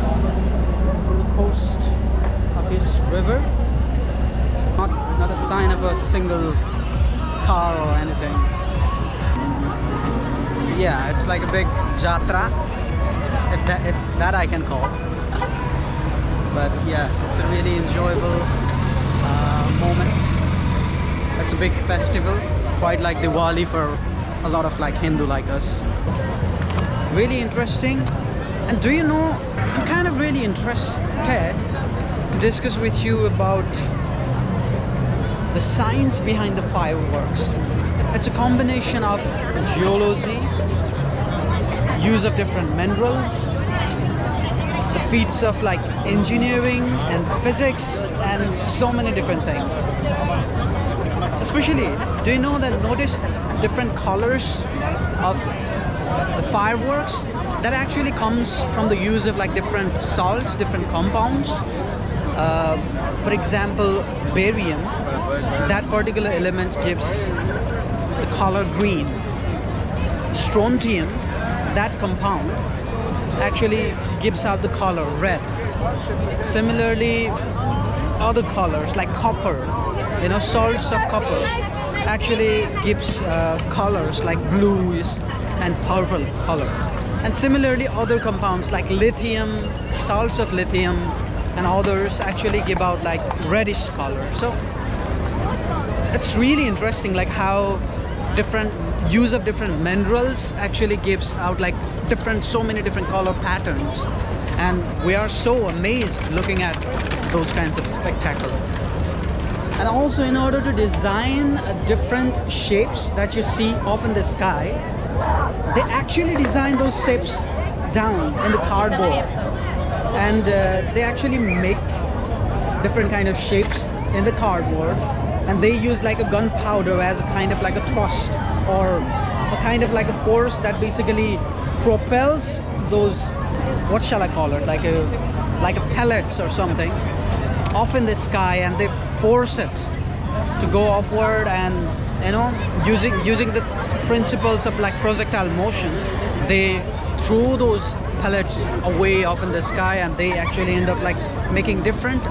on the coast of East River. Not a sign of a single car or anything. Yeah, it's like a big jatra, if that I can call. But yeah, it's a really enjoyable moment. It's a big festival, quite like Diwali for a lot of like Hindu like us. Really interesting. And do you know, I'm kind of really interested to discuss with you about the science behind the fireworks. It's a combination of geology, use of different minerals, the feats of like engineering and physics and so many different things. Especially, do you know that notice different colors of the fireworks? That actually comes from the use of like different salts, different compounds. For example, barium, that particular element gives the color green. Strontium, that compound, actually gives out the color red. Similarly, other colors like copper, salts of copper actually gives colors like blues and purple color. And similarly, other compounds like lithium, salts of lithium and others actually give out like reddish color. So it's really interesting like how different use of different minerals actually gives out like so many different color patterns. And we are so amazed looking at those kinds of spectacle. And also, in order to design different shapes that you see off in the sky, they actually design those shapes down in the cardboard. And they actually make different kind of shapes in the cardboard. And they use like a gunpowder as a kind of like a thrust, or a kind of like a force that basically propels those, what shall I call it, like a pellets or something off in the sky, and they force it to go offward. And using the principles of like projectile motion, they throw those pellets away off in the sky, and they actually end up like making different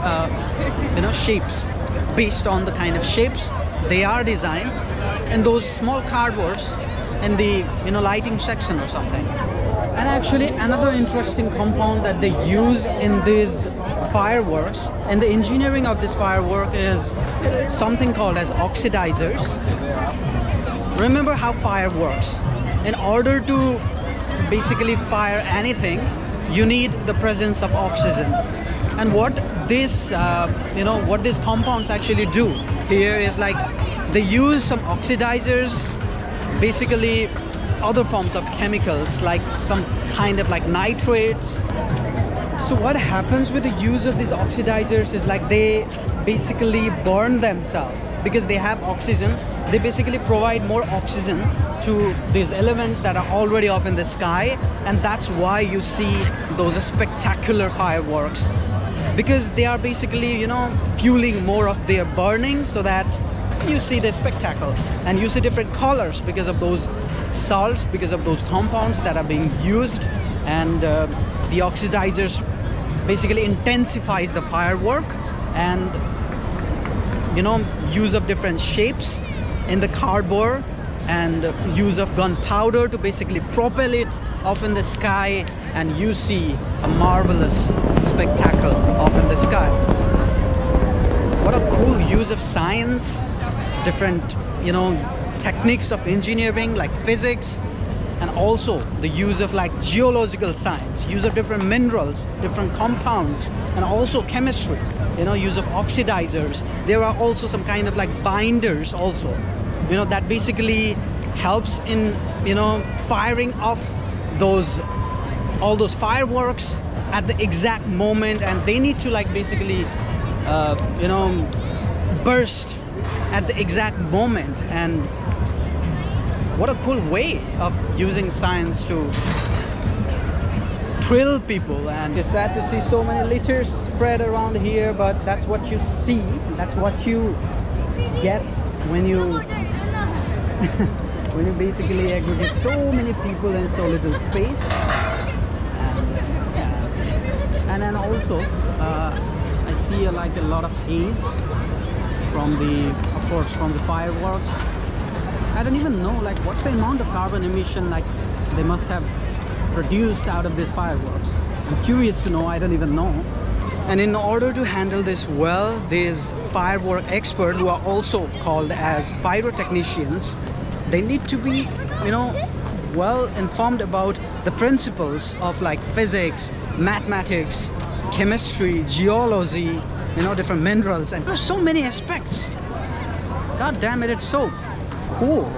shapes based on the kind of shapes they are designed in those small cardboards in the lighting section or something. And actually another interesting compound that they use in these fireworks, and the engineering of this firework, is something called as oxidizers. Remember how fire works. In order to basically fire anything, you need the presence of oxygen. And what these compounds actually do here is like they use some oxidizers, basically other forms of chemicals like some kind of like nitrates. So what happens with the use of these oxidizers is like they basically burn themselves because they have oxygen. They basically provide more oxygen to these elements that are already off in the sky, and that's why you see those spectacular fireworks, because they are basically fueling more of their burning, so that you see the spectacle and you see different colors because of those salts, because of those compounds that are being used. And the oxidizers basically intensifies the firework, and use of different shapes in the cardboard, and use of gunpowder to basically propel it off in the sky, and you see a marvelous spectacle off in the sky. What a cool use of science, different techniques of engineering like physics, and also the use of like geological science, use of different minerals, different compounds, and also chemistry, use of oxidizers. There are also some kind of like binders also, that basically helps in firing off all those fireworks at the exact moment, and they need to like basically burst at the exact moment. And what a cool way of using science to thrill people. And it's sad to see so many litters spread around here, but that's what you see, that's what you get when you when you basically aggregate so many people in so little space. And, And then also I see like a lot of haze from the, of course, from the fireworks. I don't even know like what's the amount of carbon emission like they must have produced out of these fireworks. I'm curious to know, I don't even know. And in order to handle this well, these firework experts, who are also called as pyrotechnicians, they need to be, you know, well informed about the principles of like physics, mathematics, chemistry, geology, you know, different minerals, and there's so many aspects. God damn it, it's so cool.